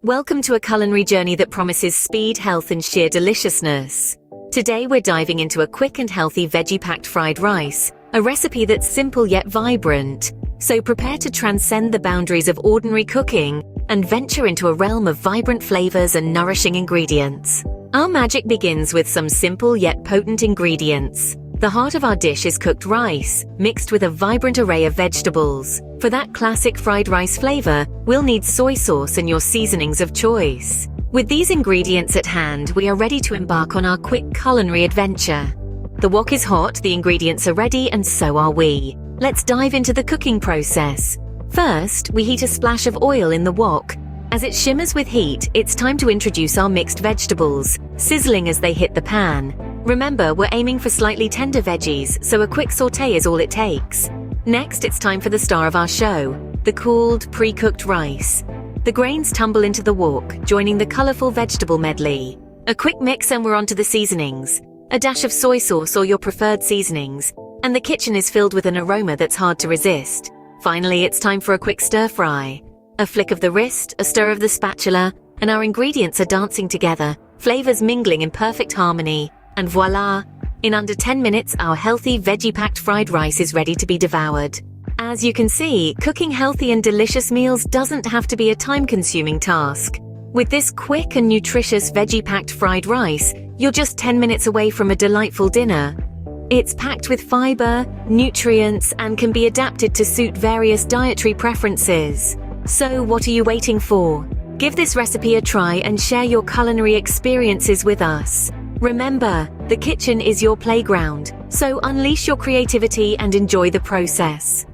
Welcome to a culinary journey that promises speed, health, and sheer deliciousness. Today we're diving into a quick and healthy veggie-packed fried rice, a recipe that's simple yet vibrant. So prepare to transcend the boundaries of ordinary cooking and venture into a realm of vibrant flavors and nourishing ingredients. Our magic begins with some simple yet potent ingredients. The heart of our dish is cooked rice, mixed with a vibrant array of vegetables. For that classic fried rice flavor, we'll need soy sauce and your seasonings of choice. With these ingredients at hand, we are ready to embark on our quick culinary adventure. The wok is hot, the ingredients are ready, and so are we. Let's dive into the cooking process. First, we heat a splash of oil in the wok. As it shimmers with heat, it's time to introduce our mixed vegetables, sizzling as they hit the pan. Remember, we're aiming for slightly tender veggies, so a quick sauté is all it takes. Next, it's time for the star of our show, the cooled, pre-cooked rice. The grains tumble into the wok, joining the colorful vegetable medley. A quick mix and we're onto the seasonings. A dash of soy sauce or your preferred seasonings, and the kitchen is filled with an aroma that's hard to resist. Finally, it's time for a quick stir-fry. A flick of the wrist, a stir of the spatula, and our ingredients are dancing together, flavors mingling in perfect harmony. And voila! In under 10 minutes, our healthy, veggie-packed fried rice is ready to be devoured. As you can see, cooking healthy and delicious meals doesn't have to be a time-consuming task. With this quick and nutritious veggie-packed fried rice, you're just 10 minutes away from a delightful dinner. It's packed with fiber, nutrients, and can be adapted to suit various dietary preferences. So what are you waiting for? Give this recipe a try and share your culinary experiences with us. Remember, the kitchen is your playground, so unleash your creativity and enjoy the process.